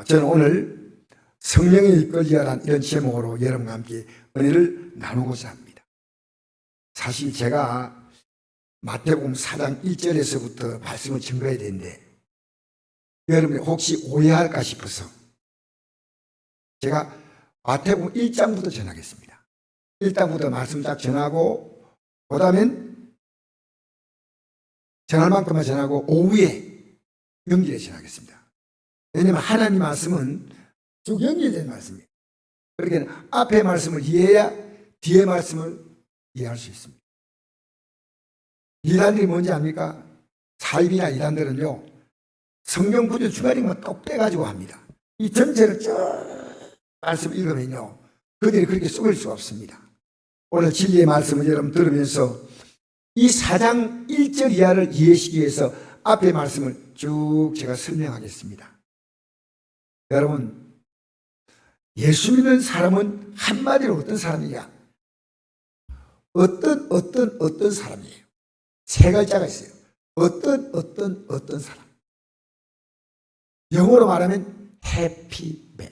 저는 오늘 성령에 이끌리라는 이런 제목으로 여러분과 함께 은혜를 나누고자 합니다. 사실 제가 마태복음 4장 1절에서부터 말씀을 증거해야 되는데 여러분이 혹시 오해할까 싶어서 제가 마태복음 1장부터 전하겠습니다. 1장부터 말씀 딱 전하고 그 다음엔 전할 만큼만 전하고 오후에 연결해 전하겠습니다. 왜냐하면 하나님 말씀은 쭉 연결된 말씀이에요. 그렇게 앞에 말씀을 이해해야 뒤에 말씀을 이해할 수 있습니다. 이단들이 뭔지 압니까? 사입이나 이단들은요, 성경 구절 중간에만 꼭 빼가지고 합니다. 이 전체를 쭉 말씀 읽으면요, 그들이 그렇게 속일 수가 없습니다. 오늘 진리의 말씀을 여러분 들으면서 이 4장 1절 이하를 이해시키기 위해서 앞에 말씀을 쭉 제가 설명하겠습니다. 여러분, 예수 믿는 사람은 한마디로 어떤 사람이냐? 어떤 사람이에요. 세 글자가 있어요. 어떤 사람. 영어로 말하면 해피맨.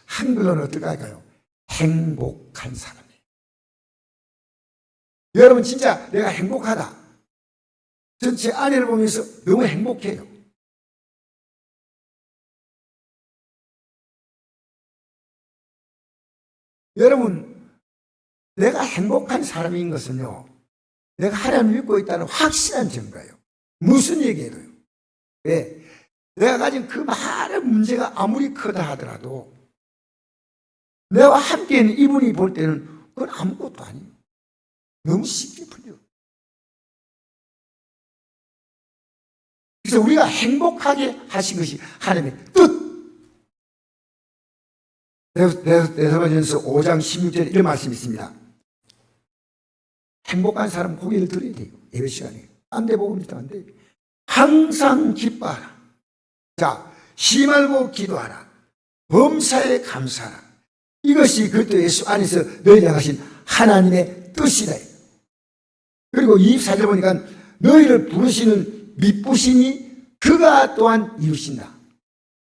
한글로는 어떨까 할까요? 행복한 사람이에요. 여러분 진짜 내가 행복하다. 전 제 아내를 보면서 너무 행복해요. 여러분, 내가 행복한 사람인 것은요, 내가 하나님을 믿고 있다는 확실한 증거예요. 무슨 얘기해도요. 왜? 내가 가진 그 많은 문제가 아무리 크다 하더라도 내가 함께 있는 이분이 볼 때는 그건 아무것도 아니에요. 너무 쉽게 풀려. 그래서 우리가 행복하게 하신 것이 하나님의 뜻. 데살로니가전서 5장 16절에 이런 말씀이 있습니다. 행복한 사람은 고개를 들어야 돼요. 예배 시간에. 안 돼, 복음이다, 안 돼. 항상 기뻐하라. 자, 쉬지 말고 기도하라. 범사에 감사하라. 이것이 그리스도 예수 안에서 너희를 향하신 하나님의 뜻이다. 그리고 24절 보니까 너희를 부르시는 미쁘시니 그가 또한 이루신다.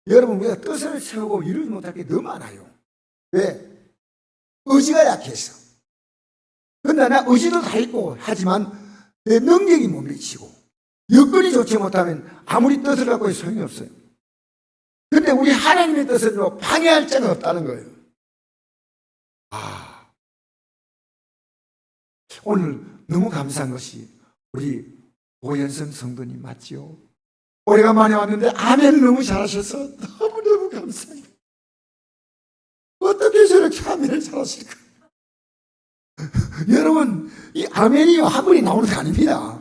여러분, 우리가 뜻을 세우고 이루지 못할 게 너무 많아요. 왜? 의지가 약해서. 그런데 나 의지도 다 있고 하지만 내 능력이 못 미치고 여건이 좋지 못하면 아무리 뜻을 갖고 해도 소용이 없어요. 그런데 우리 하나님의 뜻을 방해할 자가 없다는 거예요. 오늘 너무 감사한 것이 우리 오현성 성도님 맞죠? 오래간만에 왔는데 아멘을 너무 잘하셔서 너무너무 감사해요. 어떻게 저렇게 아멘을 잘하실까? 여러분, 이 아멘이 학원이 나오는 게 아닙니다.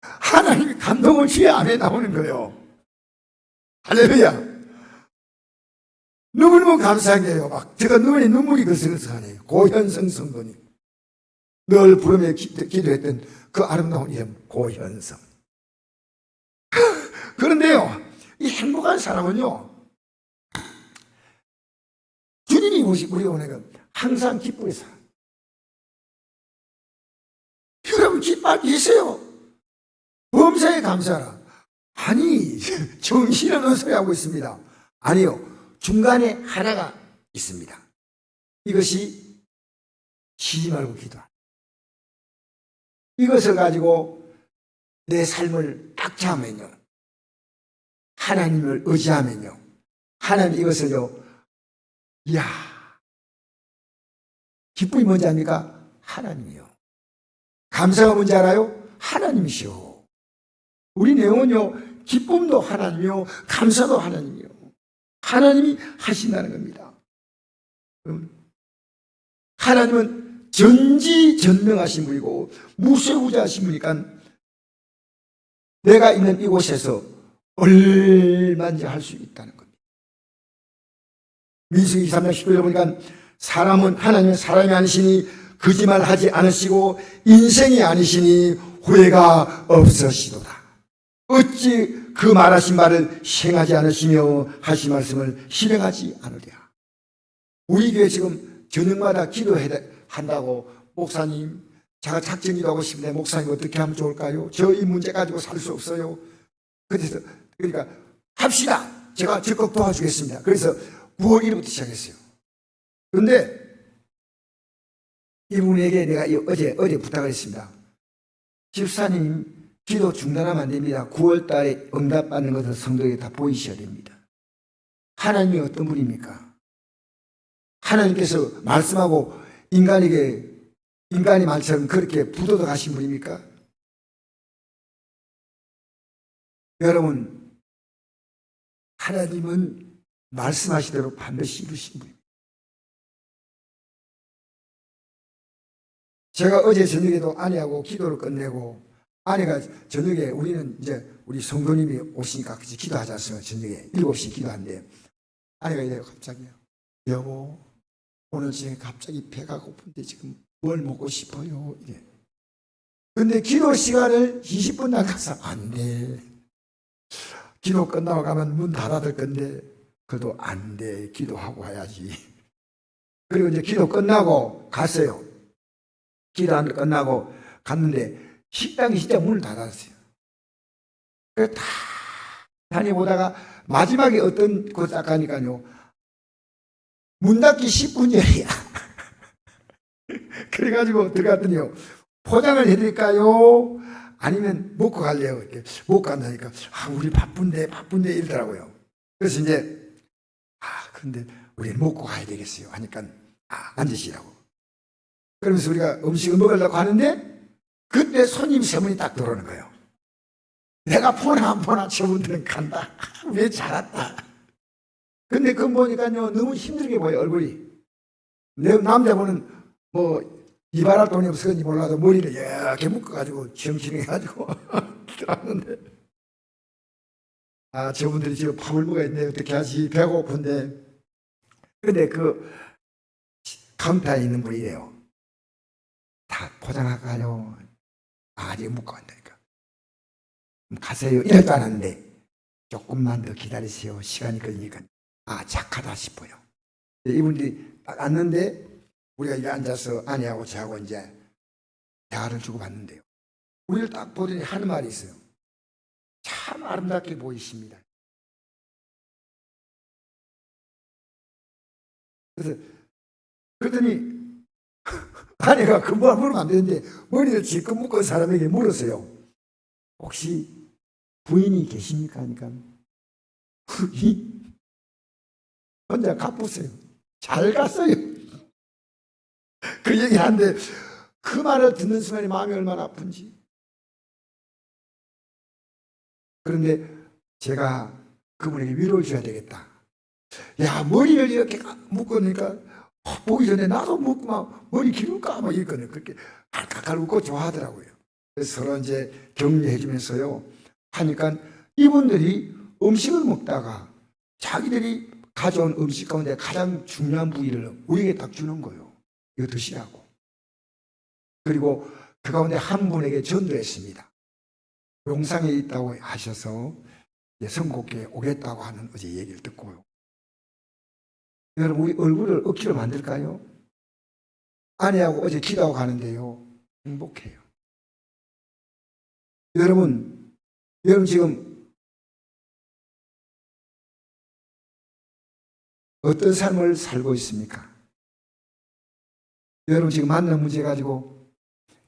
하나님의 감동을 주야 아멘 나오는 거예요. 할렐루야. 너무너무 감사한 게요. 막 제가 눈에 눈물이 글썽글썽하네요. 고현성 성도님. 늘 부르며 기도했던 그 아름다운 이름 고현성. 그런데요, 이 행복한 사람은요, 주님이 우리 오늘 항상 기쁘게 살아. 여러분 기뻐할 게 있어요. 범사에 감사하라. 아니, 정신없는 소리 하고 있습니다. 아니요, 중간에 하나가 있습니다. 이것이 쉬지 말고 기도하라. 이것을 가지고 내 삶을 닥쳐하면요, 하나님을 의지하면요, 하나님 이것을요, 이야, 기쁨이 뭔지 압니까? 하나님이요. 감사가 뭔지 알아요? 하나님이시오. 우리 내용은요, 기쁨도 하나님이요, 감사도 하나님이요. 하나님이 하신다는 겁니다. 하나님은 전지전능하신 분이고 무쇠무자하신 분이니까 내가 있는 이곳에서 얼마든지 할 수 있다는 겁니다. 민수기 3장 10절에 보니까 사람은 하나님의 사람이 아니시니 거짓말하지 않으시고 인생이 아니시니 후회가 없으시도다. 어찌 그 말하신 말을 시행하지 않으시며 하신 말씀을 실행하지 않으랴. 우리 교회 지금 저녁마다 기도한다고 목사님, 제가 작정기도 하고 싶은데 목사님 어떻게 하면 좋을까요? 저 이 문제 가지고 살 수 없어요. 그래서 그러니까 합시다. 제가 적극 도와주겠습니다. 그래서 9월 1일부터 시작했어요. 그런데 이분에게 내가 어제 부탁을 했습니다. 집사님, 기도 중단하면 안 됩니다. 9월 달에 응답받는 것을 성도에게 다 보이셔야 됩니다. 하나님이 어떤 분입니까? 하나님께서 말씀하고 인간이 말처럼 그렇게 부도덕 하신 분입니까? 여러분, 하나님은 말씀하시대로 반드시 이루신 분입니다. 제가 어제 저녁에도 아내하고 기도를 끝내고, 아내가 저녁에 우리는 이제 우리 성도님이 오시니까 같이 기도하지 않습니까? 저녁에 7시 기도한대. 아내가 이래요, 갑자기. 여보, 오늘 저녁에 갑자기 배가 고픈데 지금 뭘 먹고 싶어요? 이래. 근데 기도 시간을 20분 나가서 안 돼. 기도 끝나고 가면 문 닫아둘 건데, 그래도 안 돼. 기도하고 와야지. 그리고 이제 기도 끝나고 갔어요. 기도 끝나고 갔는데, 식당이 진짜 문을 닫았어요. 그래서 다 다녀보다가 마지막에 어떤 곳 딱 가니까요, 문 닫기 10분 전이야. 그래가지고 들어갔더니요, 포장을 해드릴까요? 아니면 먹고 갈래요? 이렇게 못 간다니까, 우리 바쁜데 이러더라고요. 그래서 이제, 근데 우리 먹고 가야 되겠어요. 하니까, 앉으시라고. 그러면서 우리가 음식을 먹으려고 하는데, 그때 손님 3분이 딱 들어오는 거예요. 내가 보나 안 보나 저분들은 간다. 왜 잘 왔다. 근데 그거 보니까요, 너무 힘들게 보여, 얼굴이. 내 남자분은 이발할 돈이 없었는지 몰라도 머리를 이렇게 묶어가지고 정신해가지고 들어왔는데, 저분들이 지금 밥을 먹어야 되는데 어떻게 하지? 배고픈데. 근데 그 카운터에 있는 분이래요. 다 포장할까요? 아직 못 간다니까. 가세요. 이럴 줄 알았는데, 조금만 더 기다리세요. 시간이 걸리니까. 착하다 싶어요. 이분들이 딱 왔는데, 우리가 이제 앉아서 아내하고 저하고 이제 대화를 주고받는데요. 우리를 딱 보더니 하는 말이 있어요. 참 아름답게 보이십니다. 그랬더니 아내가 그 말 물으면 안 되는데 머리를 질끈 묶은 사람에게 물었어요. 혹시 부인이 계십니까? 하니까 혼자 가쁘세요. 잘 갔어요. 그 얘기를 하는데 그 말을 듣는 순간에 마음이 얼마나 아픈지. 그런데 제가 그분에게 위로를 줘야 되겠다. 야, 머리를 이렇게 묶으니까 보기 전에 나도 묶고 막 머리 기를까 막 이랬거든요. 그렇게 깔깔깔 웃고 좋아하더라고요. 그래서 서로 이제 격려해 주면서요 하니까 이분들이 음식을 먹다가 자기들이 가져온 음식 가운데 가장 중요한 부위를 우리에게 딱 주는 거예요. 이거 드시라고. 그리고 그 가운데 한 분에게 전도했습니다. 용상에 있다고 하셔서 선곡에 오겠다고 하는 어제 얘기를 듣고요. 여러분, 우리 얼굴을 억지로 만들까요? 아내하고 어제 기도하고 가는데요, 행복해요. 여러분 지금 어떤 삶을 살고 있습니까? 여러분 지금 만난 문제 가지고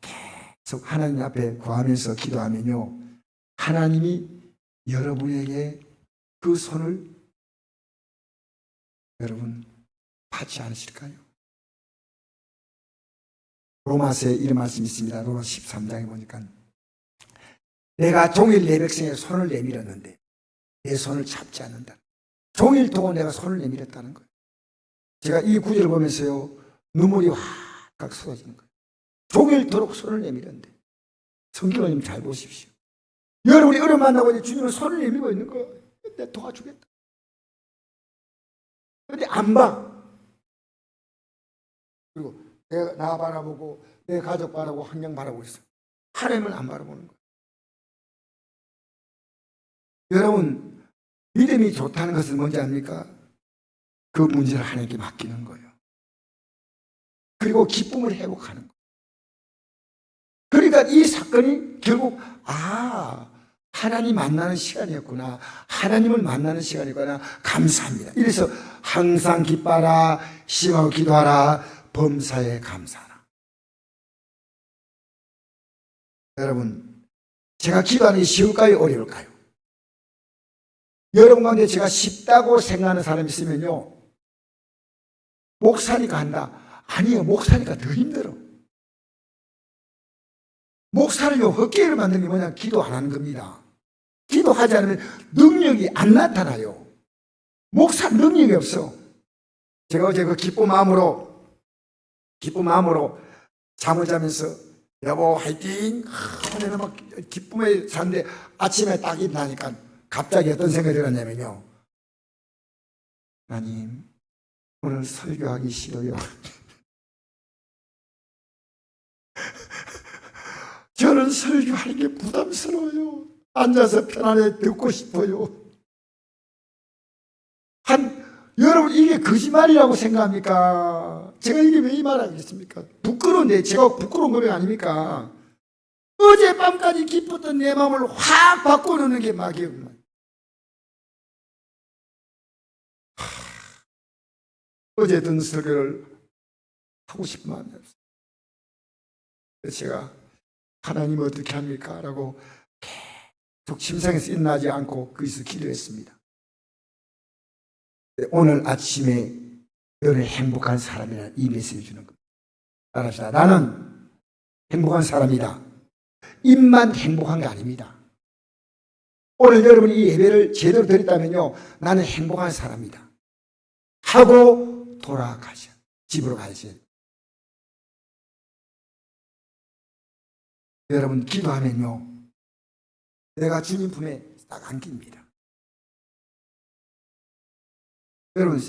계속 하나님 앞에 구하면서 기도하면요, 하나님이 여러분에게 그 손을 여러분 받지 않으실까요? 로마서에 이런 말씀이 있습니다. 로마 13장에 보니까 내가 종일 내 백성의 손을 내밀었는데 내 손을 잡지 않는다. 종일 동안 내가 손을 내밀었다는 거예요. 제가 이 구절을 보면서요, 눈물이 확 쏟아지는 거예요. 종일토록 손을 내밀었는데. 성경을 좀 잘 보십시오. 여러분이 어려움 만나고 이제 주님은 손을 내밀고 있는 거예요. 내가 도와주겠다. 근데 안 봐. 그리고 내가 나 바라보고 내 가족 바라보고 환경 바라보고 있어. 하나님은 안 바라보는 거예요. 여러분, 믿음이 좋다는 것은 뭔지 압니까? 그 문제를 하나님께 맡기는 거예요. 그리고 기쁨을 회복하는 거예요. 그러니까 이 사건이 결국 하나님 만나는 시간이었구나. 하나님을 만나는 시간이구나. 감사합니다. 이래서 항상 기뻐하라, 심하고 기도하라, 범사에 감사하라. 여러분, 제가 기도하는 게 쉬울까요? 어려울까요? 여러분 가운데 제가 쉽다고 생각하는 사람이 있으면요, 목사니까 한다. 아니요, 목사니까 더 힘들어. 목사를요, 헛개를 만드는 게 뭐냐? 기도 안 하는 겁니다. 기도하지 않으면 능력이 안 나타나요. 목사 능력이 없어. 제가 어제 그 기쁜 마음으로 잠을 자면서 여보 화이팅 하면 막 기쁨에 잤는데 아침에 딱 일어나니까 갑자기 어떤 생각이 들었냐면요, 하나님 오늘 설교하기 싫어요. 저는 설교하는 게 부담스러워요. 앉아서 편안하게 듣고 싶어요. 여러분, 이게 거짓말이라고 생각합니까? 제가 이게 왜 이 말 하겠습니까? 부끄러운데, 제가 부끄러운 고백 아닙니까? 어젯밤까지 기뻤던 내 마음을 확 바꿔놓는 게 막이에요. 어제 든 설교를 하고 싶은 마음이 없어요. 그래서 제가 하나님 어떻게 합니까? 라고 계속 침상에서 일어나지 않고 거기서 기도했습니다. 오늘 아침에 너는 행복한 사람이라는 이 메시지 주는 겁니다. 따라합시다. 나는 행복한 사람이다. 입만 행복한 게 아닙니다. 오늘 여러분이 이 예배를 제대로 드렸다면요, 나는 행복한 사람이다 하고 돌아가셔. 집으로 가셔야 돼요. 여러분, 기도하면요, 내가 주님 품에 딱 안깁니다. 여러분,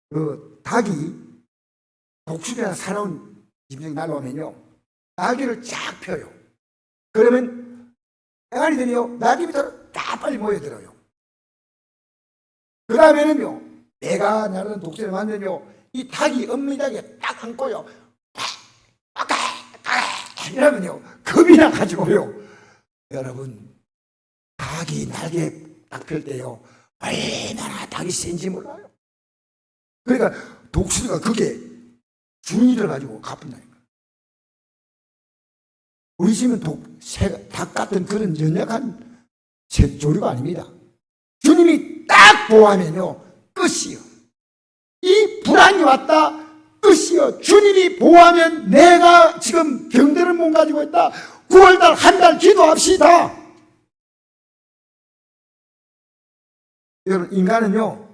그 닭이 독수리나 사나운 짐승이 날라오면요, 날개를 쫙 펴요. 그러면 애가리들이요, 날개 밑으로 다 빨리 모여들어요. 그 다음에는요, 내가 나르는 독수리를 만들면요, 이 닭이 엄밀하게 딱 안고요, 이러면요, 겁이 나가지고요, 여러분, 닭이 날개 딱 펼 때요, 얼마나 닭이 센지 몰라요. 그러니까 독수리가 그게 준이를 가지고 갚는다니까. 우리 집은 닭 같은 그런 연약한 조류가 아닙니다. 주님이 딱 보호하면요, 끝이요. 이 불안이 왔다, 끝이요. 주님이 보호하면 내가 지금 병들은 몸 가지고 있다. 9월달 한 달 기도합시다. 여러분, 인간은요,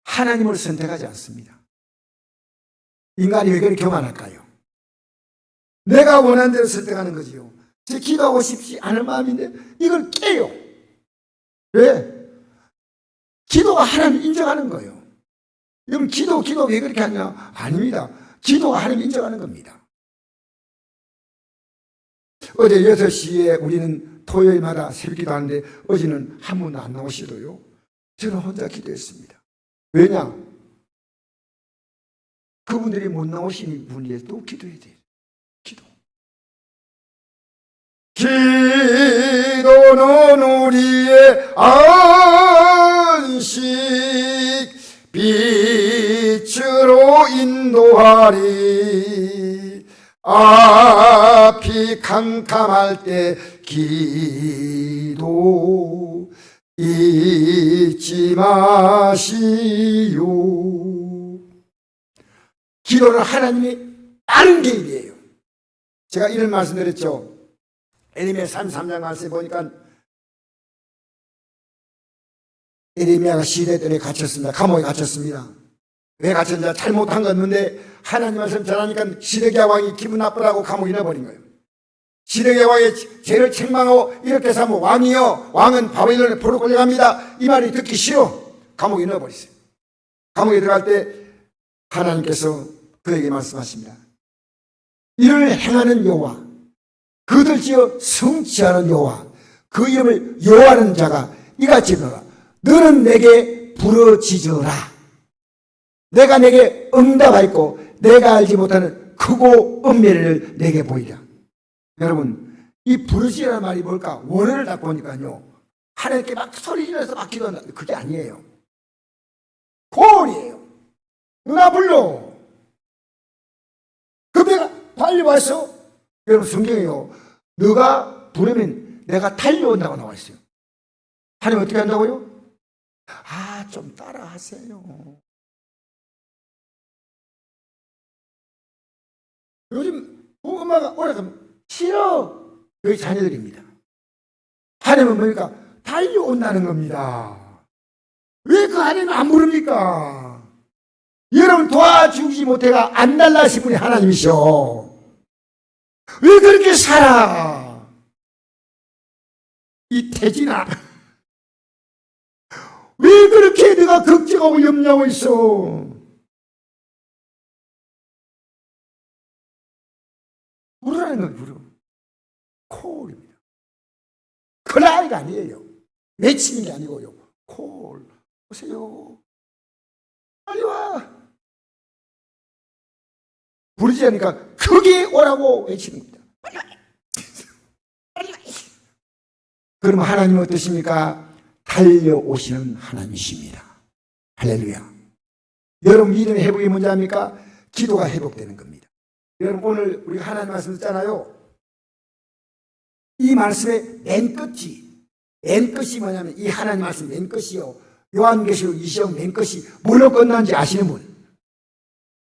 하나님을 선택하지 않습니다. 인간이 왜 그렇게 교만할까요? 내가 원하는 대로 선택하는 거지요. 제 기도하고 싶지 않은 마음인데 이걸 깨요. 왜? 기도가 하나님 인정하는 거예요. 여러분, 기도 왜 그렇게 하냐? 아닙니다. 기도가 하나님 인정하는 겁니다. 어제 6시에 우리는 토요일마다 새벽기도 하는데 어제는 한 분도 안 나오시더요. 저는 혼자 기도했습니다. 왜냐? 그분들이 못 나오시는 분이 또 기도해야 돼요. 기도는 우리의 안식, 빛으로 인도하리. 앞이 캄캄할 때 기도 잊지 마시오. 기도는 하나님이 빠른 개입이에요. 제가 이런 말씀 드렸죠. 에레미야 33장 말씀에 보니까 에레미야가 시대들에 갇혔습니다. 감옥에 갇혔습니다. 왜 갇혔는지 잘못한 건 없는데 하나님 말씀 전하니까 시드기야 왕이 기분 나쁘다고 감옥에 넣어버린 거예요. 시드기야 왕의 죄를 책망하고 이렇게 해서 뭐 왕이요, 왕은 바벨론에 포로 끌려갑니다, 이 말이 듣기 싫어 감옥에 넣어버렸어요. 감옥에 들어갈 때 하나님께서 그에게 말씀하십니다. 이를 행하는 여호와, 그들 지어 성취하는 여호와, 그 이름을 여호와는 자가 이같이 너라. 너는 내게 부르짖어라. 내가 내게 응답하였고 내가 알지 못하는 크고 은밀을 내게 보이라. 여러분, 이 부르짖으라는 말이 뭘까? 원어를 딱 보니까요, 하나님께 막 소리 지르면서 막 기도한다. 그게 아니에요. 콜이에요. 누나 불러. 그럼 내가 달려왔어. 여러분, 성경에요, 너가 부르면 내가 달려온다고 나와 있어요. 하나님 어떻게 한다고요? 좀 따라 하세요. 요즘 엄마가 오락하면 싫어. 그게 자녀들입니다. 하나님은 뭐니까? 달려온다는 겁니다. 왜 그 하나님 안 부릅니까? 여러분 도와주지 못해가 안 달라하신 분이 하나님이셔. 왜 그렇게 살아? 이 태진아, 왜 그렇게 내가 걱정하고 염려하고 있어? 부르라는 건 부르. 콜입니다. 크라이가 아니에요. 외치는 게 아니고요. 콜. 오세요. 빨리 와. 부르지 않으니까 크게 오라고 외치는 겁니다. 빨리 와. 빨리 와. 그럼 하나님은 어떠십니까? 달려오시는 하나님이십니다. 할렐루야. 여러분 믿음의 회복이 뭔지 압니까? 기도가 회복되는 겁니다. 여러분 오늘 우리가 하나님 말씀 듣잖아요. 이 말씀의 맨 끝이 뭐냐면, 이 하나님 말씀 맨 끝이요, 요한계시록 20장 맨 끝이 뭘로 끝난지 아시는 분?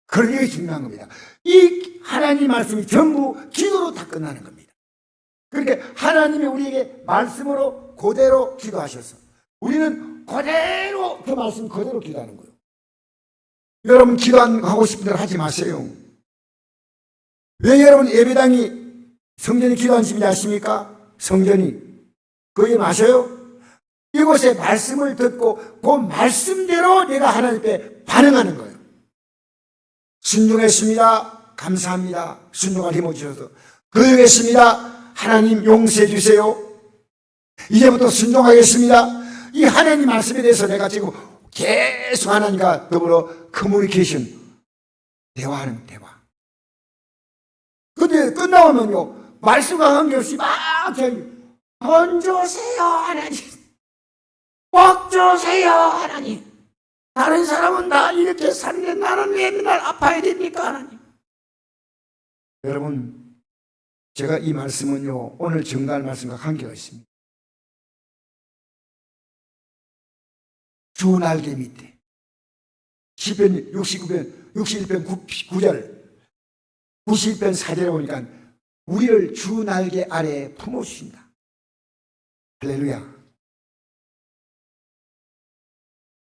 그게 중요한 겁니다. 이 하나님 말씀이 전부 기도로 다 끝나는 겁니다. 그러니까 하나님이 우리에게 말씀으로 그대로 기도하셔서 우리는 그대로 그 말씀 그대로 기도하는 거예요. 여러분 기도하고 싶은 대로 하지 마세요. 왜 여러분 예배당이 성전이 기도하는 집인지 아십니까? 성전이. 그게 마셔요? 이곳에 말씀을 듣고 그 말씀대로 내가 하나님께 반응하는 거예요. 순종했습니다. 감사합니다. 순종할 힘을 주셔서. 그러겠습니다. 하나님 용서해 주세요. 이제부터 순종하겠습니다. 이 하나님 말씀에 대해서 내가 지금 계속 하나님과 더불어 커뮤니케이션, 대화하는 대화. 근데 끝나오면요, 말씀과 관계없이 막 돈 주세요 하나님, 복 주세요 하나님, 다른 사람은 다 이렇게 사는데 나는 왜 맨날 아파야 됩니까 하나님? 여러분, 제가 이 말씀은요, 오늘 증거할 말씀과 관계가 있습니다. 주 날개 밑에 시편 61편 9절 91편 4절에 보니까 우리를 주 날개 아래에 품어주신다. 할렐루야.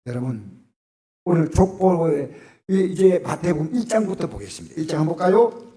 여러분 오늘 족보에 이제 마태복음 1장부터 보겠습니다. 1장 한번 볼까요?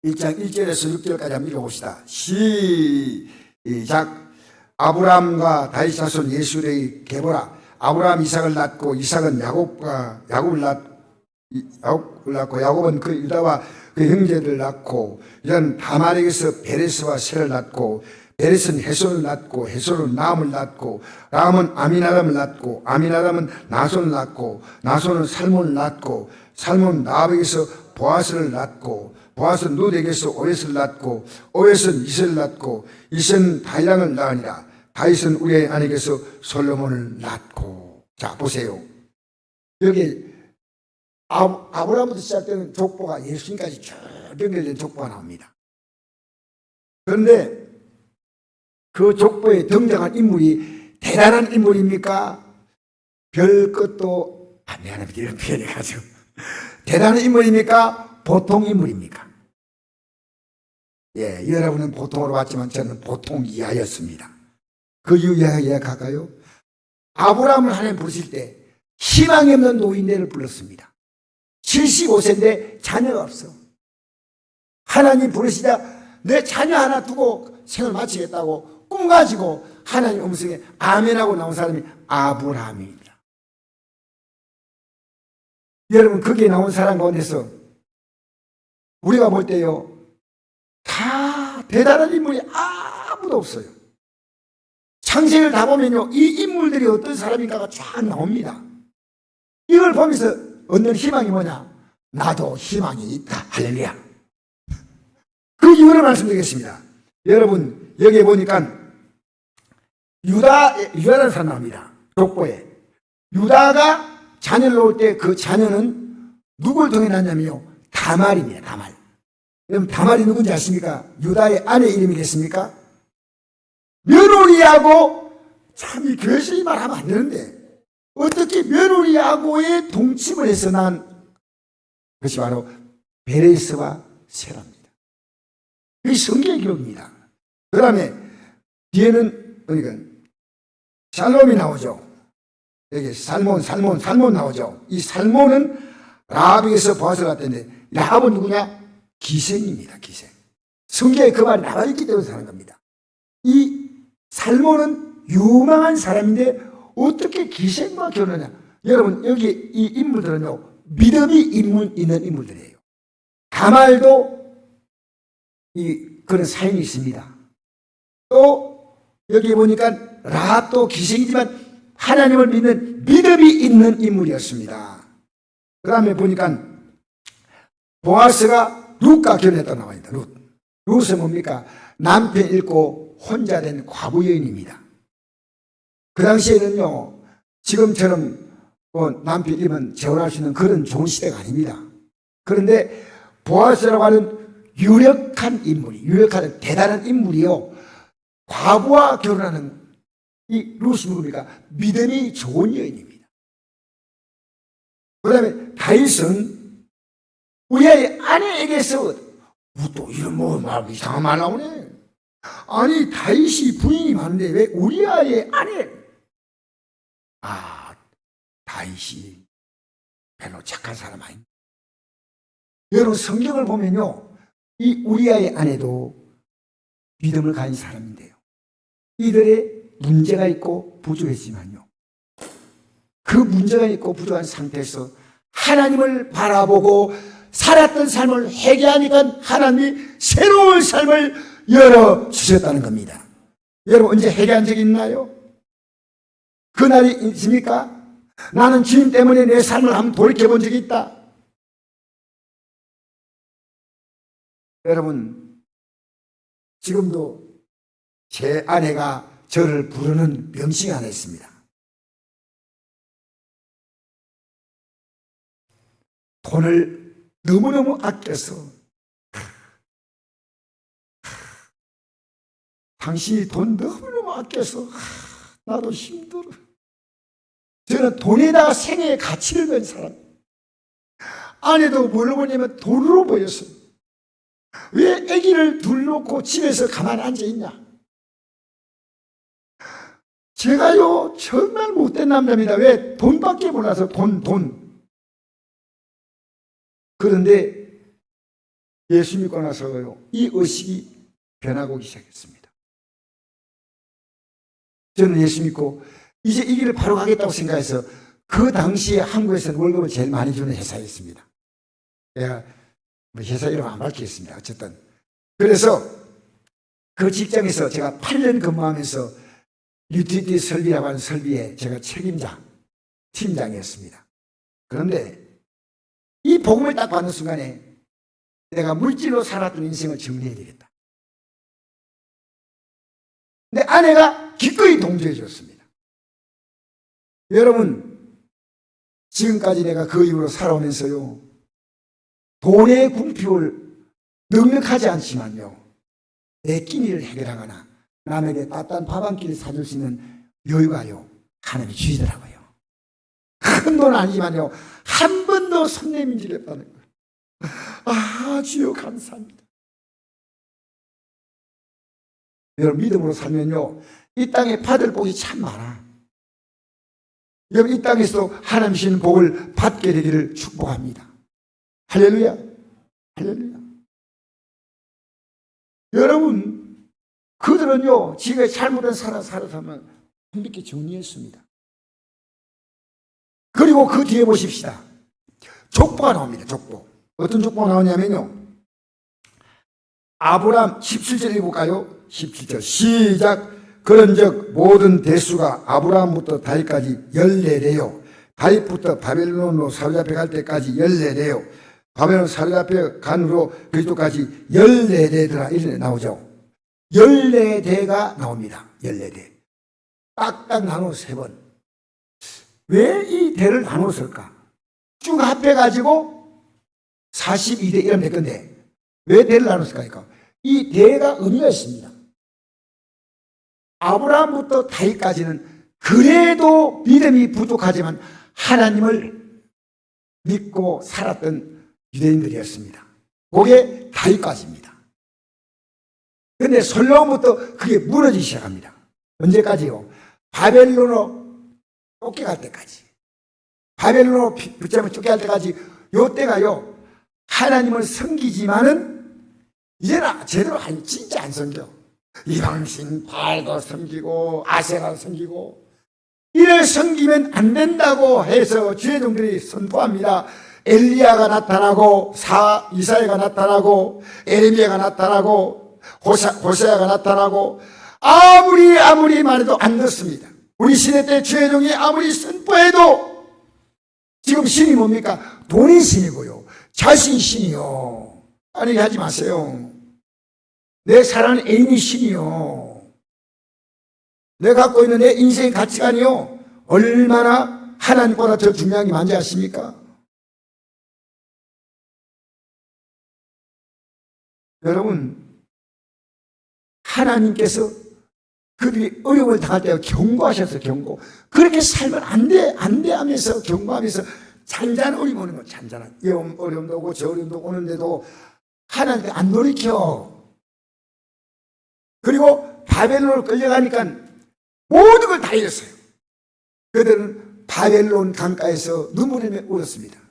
1장 1절에서 6절까지 한번 읽어봅시다. 시작. 아브라함과 다윗 자손 예수의 계보라. 아브라함 이삭을 낳고 이삭은 야곱을 낳고 야곱은 그 유다와 그 형제들을 낳고 유다는 다말에게서 베레스와 셀을 낳고 베레스는 헤손을 낳고 헤손은 라암을 낳고 라암은 아미나답을 낳고 아미나답은 나손을 낳고 나손은 살몬을 낳고 살몬은 나압에게서 보아스를 낳고 보아스는 룻에게서 오벳을 낳고 오벳은 이세를 낳고 이세는 다이랑을 낳으니라. 다윗은 우리의 아내께서 솔로몬을 낳고. 자 보세요. 여기 아브라함부터 시작되는 족보가 예수님까지 쭉 연결된 족보가 나옵니다. 그런데 그 족보에 등장한 인물이 대단한 인물입니까? 별 것도 미안합니다. 이런 표현해가지고 대단한 인물입니까? 보통 인물입니까? 예, 여러분은 보통으로 봤지만 저는 보통 이하였습니다. 그 이유 이야기할까요? 아브라함을 하나님 부르실 때 희망이 없는 노인네를 불렀습니다. 75세인데 자녀가 없어. 하나님 부르시자 내 자녀 하나 두고 생을 마치겠다고 꿈 가지고 하나님 음성에 아멘하고 나온 사람이 아브라함입니다. 여러분 거기에 나온 사람 가운데서 우리가 볼 때요 다 대단한 인물이 아무도 없어요. 창세기를 다 보면요 이 인물들이 어떤 사람인가가 쫙 나옵니다. 이걸 보면서 얻는 희망이 뭐냐? 나도 희망이 있다. 할렐루야. 그 이유를 말씀드리겠습니다. 여러분, 여기에 보니까 유다라는 사람 나옵니다. 족보에. 유다가 자녀를 놓을 때 그 자녀는 누굴 통해 낳냐면요, 다말입니다. 다말. 여러분, 다말이 누군지 아십니까? 유다의 아내 이름이겠습니까? 며느리하고, 참 이 교회에서 이 말 하면 안 되는데, 어떻게 며느리하고의 동침을 해서 난 것이 바로 베레스와 세라입니다. 그게 성경의 기록입니다. 그 다음에 뒤에는 그러니까 살몬이 나오죠. 여기 살몬 나오죠. 이 살몬은 라합에게서 보아스를 갔다는데, 라합은 누구냐? 기생입니다. 기생. 성경에 그 말이 나와 있기 때문에 사는 겁니다. 이 살몬은 유망한 사람인데 어떻게 기생과 결혼하냐? 여러분, 여기 이 인물들은요, 믿음이 있는 인물들이에요. 다말도 그런 사연이 있습니다. 또 여기 보니까 라합도 기생이지만 하나님을 믿는 믿음이 있는 인물이었습니다. 그 다음에 보니까 보아스가 룻과 결혼했다 나와 있다. 룻은 뭡니까? 남편 잃고 혼자 된 과부 여인입니다. 그 당시에는요, 지금처럼 남편 잃으면 재혼할 수 있는 그런 좋은 시대가 아닙니다. 그런데 보아스라고 하는 유력한 대단한 인물이요, 과부와 결혼하는 이 룻이 누굽니까? 믿음이 좋은 여인입니다. 그 다음에 다윗은 우리의 아내에게서 또 이런 말 이상한 말 나오네. 아니, 다윗이 부인이 많은데 왜 우리아의 아내? 다윗이 별로 착한 사람 아닙니다. 여러분, 성경을 보면요, 이 우리아의 아내도 믿음을 가진 사람인데요, 이들의 문제가 있고 부족했지만요, 그 문제가 있고 부족한 상태에서 하나님을 바라보고 살았던 삶을 회개하니까 하나님이 새로운 삶을 열어주셨다는 겁니다. 여러분, 언제 회개한 적이 있나요? 그날이 있습니까? 나는 주님 때문에 내 삶을 한번 돌이켜본 적이 있다. 여러분, 지금도 제 아내가 저를 부르는 명칭이 하나 있습니다. 돈을 너무너무 아껴서, 당신이 돈 너무너무 아껴서 나도 힘들어. 저는 돈에다가 생애의 가치를 건 사람. 아내도 뭘로 보냐면 돈으로 보였어요. 왜 아기를 둘 놓고 집에서 가만히 앉아있냐? 제가요, 정말 못된 남자입니다. 왜? 돈밖에 몰라서 돈. 그런데 예수 믿고 나서요, 이 의식이 변하고 시작했습니다. 저는 예수 믿고 이제 이 길을 바로 가겠다고 생각해서 그 당시에 한국에서는 월급을 제일 많이 주는 회사였습니다. 제가 회사 이름 안 밝히겠습니다. 어쨌든 그래서 그 직장에서 제가 8년 근무하면서 유티리티 설비라고 하는 설비에 제가 팀장이었습니다. 그런데 이 복음을 딱 받는 순간에 내가 물질로 살았던 인생을 정리해야 되겠다. 내 아내가 기꺼이 동조해 줬습니다. 여러분, 지금까지 내가 그 이후로 살아오면서요, 돈의 궁핍을 넉넉하지 않지만요, 내 끼니를 해결하거나 남에게 따뜻한 밥 한 끼를 사줄 수 있는 여유가요, 하나님이 주시더라고요. 큰 돈 아니지만요, 한 번도 손 내민 적이 없다는 거예요. 아, 주여 감사합니다. 여러분, 믿음으로 살면요, 이 땅에 받을 복이 참 많아. 여러분, 이 땅에서 하나님 주시는 복을 받게 되기를 축복합니다. 할렐루야. 할렐루야. 여러분, 그들은요, 지가 잘못한 살아서만 힘들게 정리했습니다. 그리고 그 뒤에 보십시다. 족보가 나옵니다. 족보. 어떤 족보가 나오냐면요, 아브람 17절 읽어볼까요? 17절 시작. 그런즉 모든 대수가 아브라함부터 다윗까지 14대요. 다윗부터 바벨론으로 사로잡혀 갈 때까지 14대요. 바벨론 사로잡혀 간 후로 그리스도까지 14대더라. 이렇게 나오죠. 14대가 나옵니다. 14대. 딱딱 나눠서 3번. 왜 이 대를 나눴을까? 쭉 합해가지고 42대 이러면 될 건데, 왜 대를 나눴을까? 이 대가 의미가 있습니다. 아브라함부터 다윗까지는 그래도 믿음이 부족하지만 하나님을 믿고 살았던 유대인들이었습니다. 그게 다윗까지입니다. 그런데 솔로몬부터 그게 무너지기 시작합니다. 언제까지요? 바벨론으로 쫓겨갈 때까지. 바벨론으로 붙잡아 쫓겨갈 때까지. 요 때가요, 하나님을 섬기지만은 이제는 제대로 진짜 안 섬겨. 이방신 바알도 섬기고 아세라도 섬기고, 이를 섬기면 안 된다고 해서 주의 종들이 선포합니다. 엘리야가 나타나고 이사야가 나타나고 에레미야가 나타나고 호세아가 나타나고 아무리 말해도 안 듣습니다. 우리 시대 때 주의 종이 아무리 선포해도 지금 신이 뭡니까? 돈이 신이고요, 자신이 신이요. 아니, 하지 마세요. 내 사랑하는 애인이 신이요. 내가 갖고 있는 내 인생의 가치관이요, 얼마나 하나님보다 더 중요한 게 뭔지 아십니까? 여러분, 하나님께서 그들이 어려움을 당할 때 경고하셔서 경고. 그렇게 살면 안 돼 하면서 경고하면서 잔잔한 어려움 오는 거, 잔잔한 어려움도 오고 저 어려움도 오는데도 하나님께 안 돌이켜. 그리고 바벨론으로 끌려가니까 모든 걸 다 잃었어요. 그들은 바벨론 강가에서 눈물을 울었습니다.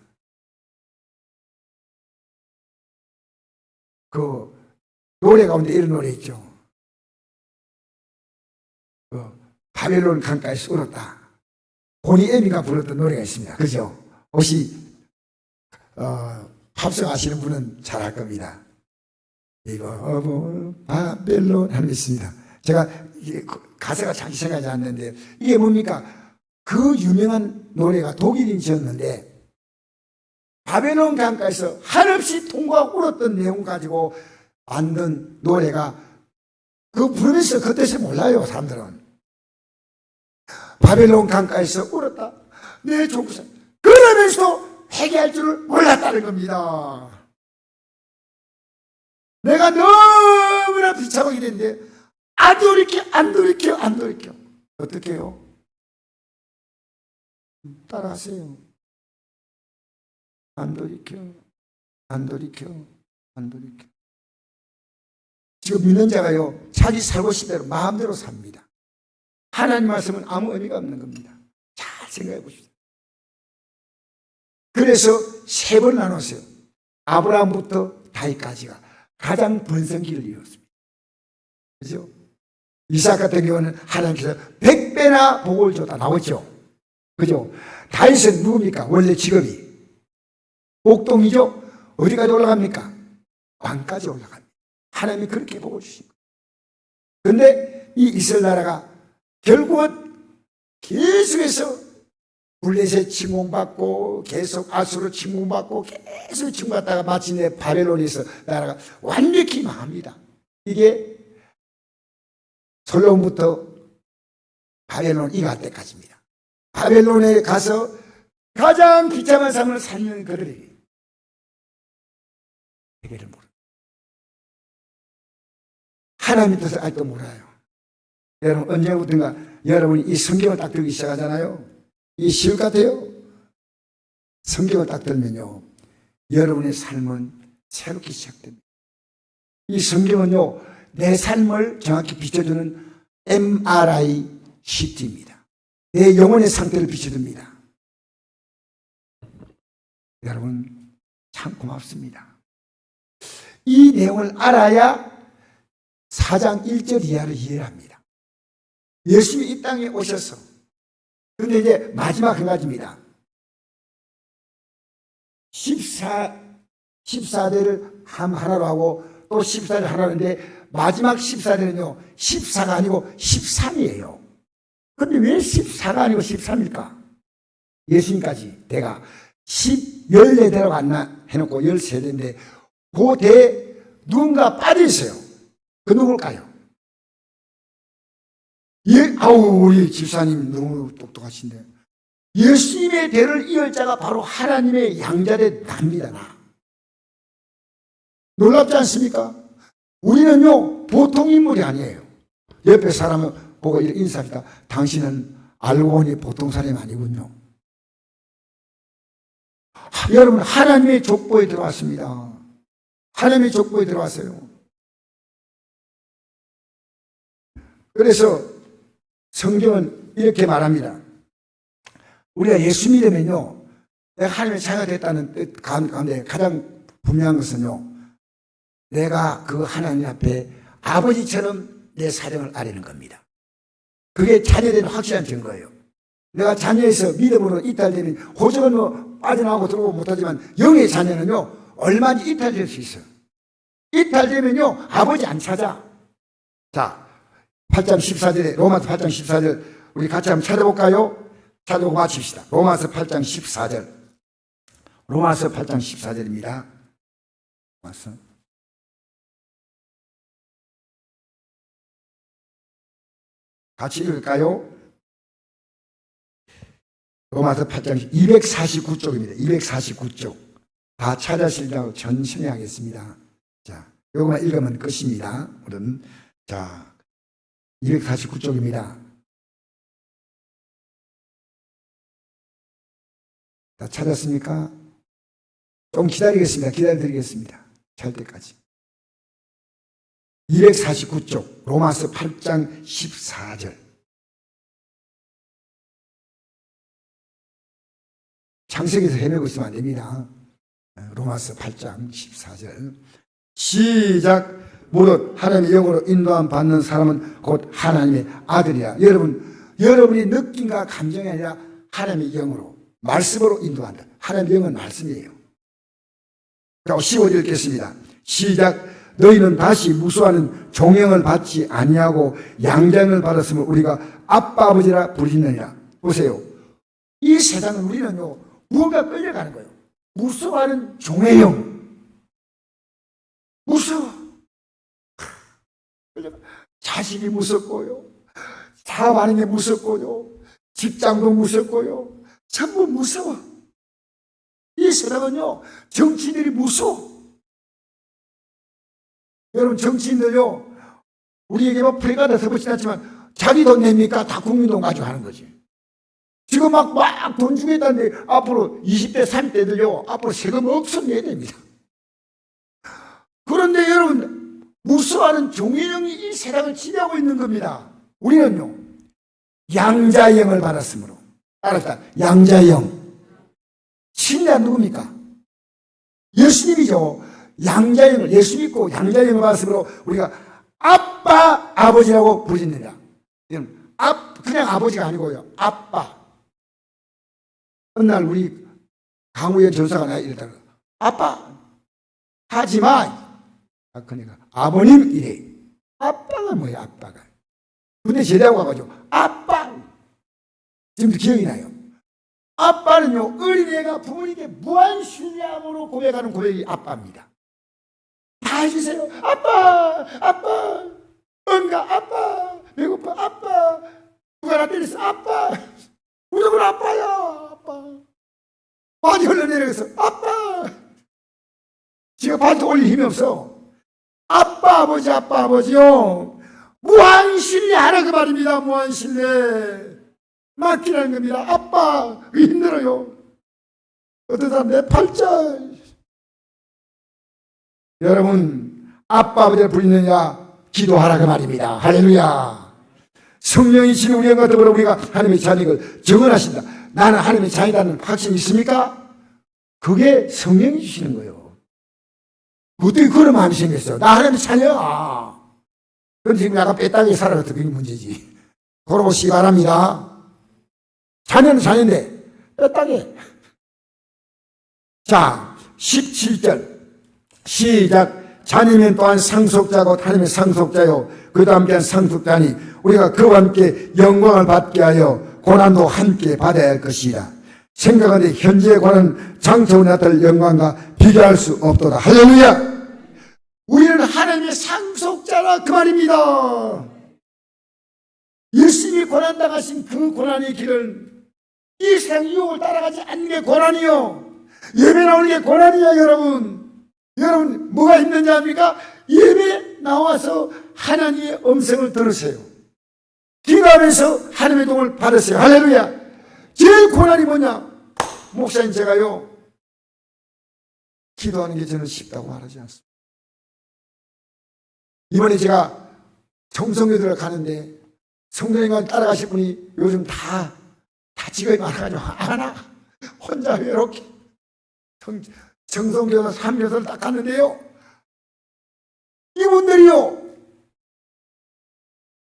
그 노래 가운데 이런 노래 있죠. 바벨론 강가에서 울었다. 보니 에미가 불렀던 노래가 있습니다. 그죠? 혹시 팝송 아시는 분은 잘 알 겁니다. 이거 바벨론 하는 게 있습니다. 제가 가사가 잠시 생각이 안 나는데, 이게 뭡니까? 그 유명한 노래가 독일인이 지었는데, 바벨론 강가에서 한없이 통곡하고 울었던 내용 가지고 만든 노래가, 그거 부르면서 그 뜻을 몰라요, 사람들은. 바벨론 강가에서 울었다, 내 조구사. 그러면서도 회개할 줄을 몰랐다는 겁니다. 내가 너무나 비참하게 됐는데 안 돌이켜. 어떻게 해요? 따라하세요. 안 돌이켜. 지금 믿는 자가요, 자기 살고 싶은 대로 마음대로 삽니다. 하나님 말씀은 아무 의미가 없는 겁니다. 잘 생각해 보십시오. 그래서 3번 나눴어요. 아브라함부터 다윗까지가 가장 번성기를 이뤘습니다. 그죠? 이삭 같은 경우는 하나님께서 100배나 복을 줬다 나왔죠. 그죠? 다윗은 누굽니까? 원래 직업이 옥동이죠? 어디까지 올라갑니까? 왕까지 올라갑니다. 하나님이 그렇게 복을 주신 거예요. 그런데 이 이스라엘 나라가 결국은 계속해서 블레셋 침공받고 계속 아수르 침공받고 계속 침공받다가 마침내 바벨론에서 나라가 완벽히 망합니다. 이게 솔로몬부터 바벨론 이갈 때까지입니다. 바벨론에 가서 가장 비참한 삶을 사는 그들에게 회개를 모릅니다. 하나님 뜻을 아직도 몰라요. 여러분, 언제부턴가 여러분이 이 성경을 딱 들기 시작하잖아요. 이 시옷 같아요. 성경을 딱 들면요, 여러분의 삶은 새롭게 시작됩니다. 이 성경은요, 내 삶을 정확히 비춰주는 MRI CT입니다. 내 영혼의 상태를 비춰줍니다. 여러분, 참 고맙습니다. 이 내용을 알아야 4장 1절 이하를 이해합니다. 예수님이 이 땅에 오셔서, 그런데 이제 마지막 한 가지입니다. 14대를 하나로 하고 또 14대 하나로 하는데, 마지막 14대는요 14가 아니고 13이에요. 그런데 왜 14가 아니고 13일까? 예수님까지 대가 14대라고 안 해놓고 13대인데 그 대에 누군가 빠져있어요. 그 누굴까요? 아우, 우리 집사님 너무 똑똑하신데. 예수님의 대를 이을 자가 바로 하나님의 양자대 납니다, 나. 놀랍지 않습니까? 우리는요, 보통 인물이 아니에요. 옆에 사람을 보고 이렇게 인사합니다. 당신은 알고 보니 보통 사람이 아니군요. 여러분, 하나님의 족보에 들어왔습니다. 하나님의 족보에 들어왔어요. 그래서 성경은 이렇게 말합니다. 우리가 예수 믿으면요, 내가 하나님의 자녀가 됐다는 뜻 가운데 가장 분명한 것은요, 내가 그 하나님 앞에 아버지처럼 내 사정을 아뢰는 겁니다. 그게 자녀된 확실한 증거예요. 내가 자녀에서 믿음으로 이탈되면, 호적은 뭐 빠져나오고 들어오고 못하지만 영의 자녀는요, 얼마든지 이탈될 수 있어요. 이탈되면요, 아버지 안 찾아. 자, 8장 14절에, 로마서 8장 14절, 우리 같이 한번 찾아볼까요? 찾아보고 마칩시다. 로마서 8장 14절. 로마서 8장 14절입니다. 로마서. 같이 읽을까요? 로마서 8장 249쪽입니다. 249쪽. 다 찾아시려고 전심히 하겠습니다. 자, 요거만 읽으면 끝입니다. 오늘은. 자, 249쪽입니다. 다 찾았습니까? 좀 기다리겠습니다. 기다려드리겠습니다. 잘 때까지. 249쪽, 로마서 8장 14절. 창세기에서 헤매고 있으면 안 됩니다. 로마서 8장 14절. 시작. 무릇 하나님의 영으로 인도함 받는 사람은 곧 하나님의 아들이라. 여러분이 느낌과 감정이 아니라 하나님의 영으로, 말씀으로 인도한다. 하나님의 영은 말씀이에요. 그리고 15절 읽겠습니다. 시작. 너희는 다시 무수하는 종형을 받지 아니하고 양자형을 받았으면 우리가 아빠 아버지라 부르짖느니라. 보세요. 이 세상은 우리는요, 무언가 끌려가는 거예요. 무서워하는 종의형. 무서워. 자식이 무섭고요, 사업하는 게 무섭고요, 직장도 무섭고요, 전부 무서워. 이 세상은요, 정치인들이 무서워. 여러분, 정치인들요, 우리에게 뭐 프레가다 서버 지났지만 자기 돈 냅니까? 다 국민 돈 가지고 하는 거지. 지금 막 돈 주겠다는데 앞으로 20대, 30대들요, 앞으로 세금 엄청 내야 됩니다. 그런데 여러분, 무수하는 종의형이 이 세상을 지배하고 있는 겁니다. 우리는요, 양자형을 받았으므로. 알았다. 양자형. 신자 누굽니까? 예수님이죠. 양자형을, 예수 믿고 양자형을 받았으므로 우리가 아빠, 아버지라고 부르짖느니라. 그냥 아버지가 아니고요, 아빠. 어느 날 우리 강우현 전사가 나 이러다가, 아빠 하지 마. 그러니까 아버님 이래. 아빠가 뭐야, 아빠가. 근데 제대하고 가가지고 아빠. 지금도 기억이 나요. 아빠는요, 어린애가 부모님께 무한 신뢰함으로 고백하는 고백이 아빠입니다. 다 해주세요. 아빠, 아빠, 응가, 아빠, 배고파, 아빠, 누가 나 때렸어, 아빠, 무조건 아빠야, 아빠. 많이 흘러내려서 아빠. 지금 발도 올릴 힘이 없어. 아빠, 아버지, 아빠, 아버지요. 무한 신뢰하라 그 말입니다. 무한 신뢰. 맡기라는 겁니다. 아빠, 힘들어요. 어떤 사람 내 팔자. 여러분, 아빠, 아버지를 부르느냐? 기도하라 그 말입니다. 할렐루야. 성령이 지금 우리와 더불어 우리가 하나님의 자녀를 증언하신다. 나는 하나님의 자녀라는 확신이 있습니까? 그게 성령이 주시는 거예요. 어떻게 그런 마음이 생겼어요? 나 하나님의 자녀야. 그런데 지금 약간 빼딱하게 살아가서 그게 문제지. 돌아보시기 바랍니다. 자녀는 자녀인데 빼딱해. 자, 17절 시작. 자녀면 또한 상속자고 하나님의 상속자요 그도 함께한 상속자니 우리가 그와 함께 영광을 받게 하여 고난도 함께 받아야 할 것이라. 생각하는데 현재에 관한 장차후 나타날 영광과 비교할 수 없도다. 할렐루야. 우리는 하나님의 상속자라 그 말입니다. 열심히 고난당하신 그 고난의 길을 이 세상 유혹을 따라가지 않는 게 고난이요. 예배 나오는 게 고난이야, 여러분. 여러분, 뭐가 힘든지 압니까? 예배 나와서 하나님의 음성을 들으세요. 기도하면서 하나님의 도움을 받으세요. 할렐루야. 제일 고난이 뭐냐? 목사님, 제가요, 기도하는 게 저는 쉽다고 말하지 않습니다. 이번에 제가 정성교대를 가는데 성도님과 따라가실 분이 요즘 다 직업이 많아가지고 하나 혼자 외롭게 정성교대 3교대를 딱 갔는데요, 이분들이요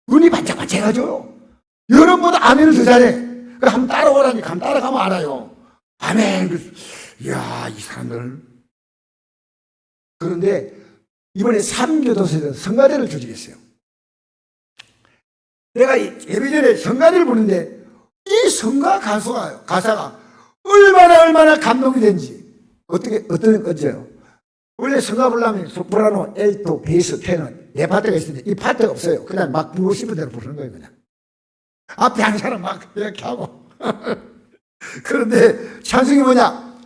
눈이 반짝반짝해가지고요 여러분보다 아멘을 더 잘해. 그래 한번 따라오라니까. 한번 따라가면 알아요. 아멘. 이야, 이 사람들. 그런데 이번에 3교도소에서 성가대를 조직했어요. 내가 예배 전에 성가대를 보는데 이 성가 가사가 얼마나 감동이 된지. 어떤 거죠? 원래 성가 부르려면 소프라노, 엘토, 베이스, 테너 네 파트가 있는데 이 파트가 없어요. 그냥 막 부르고 싶은 대로 부르는 거예요. 그냥 앞에 한 사람 막 이렇게 하고 그런데 찬송이 뭐냐?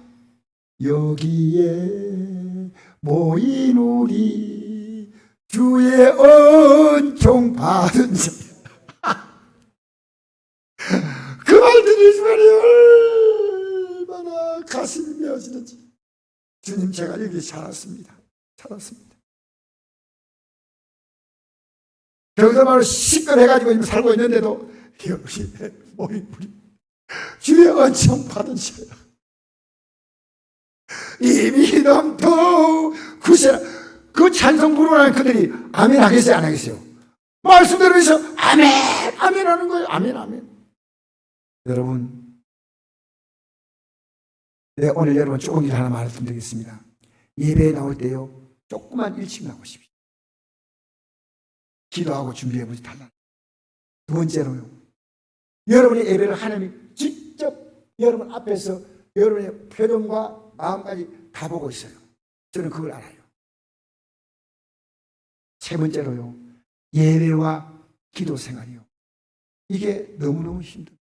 여기에 모인 우리 주의 은총 받은 자. 그 말 들을 시간이 얼마나 가슴이 메어지는지. 주님, 제가 여기 살았습니다. 병사마로 시끌해가지고 지금 살고 있는데도 여기에 모인 우리 주의 은총 받은 자. 이 믿음도 구세라. 그 찬송 부르는 그들이 아멘 하겠어요, 안 하겠어요? 말씀 들으면서 아멘 하는 거예요. 아멘. 여러분, 네, 오늘 여러분 조금 일 하나 말씀드리겠습니다. 예배에 나올 때요 조금만 일찍 나오십시오. 기도하고 준비해보지 달라. 두 번째로요, 여러분의 예배를 하나님이 직접 여러분 앞에서 여러분의 표정과 마음까지 다 보고 있어요. 저는 그걸 알아요. 세 번째로요, 예배와 기도 생활이요, 이게 너무너무 힘들어요.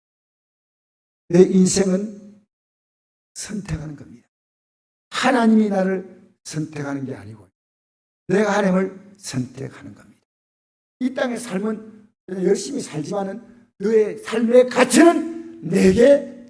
내 인생은 선택하는 겁니다. 하나님이 나를 선택하는 게 아니고 내가 하나님을 선택하는 겁니다. 이 땅의 삶은 열심히 살지만은 너의 삶의 가치는 내게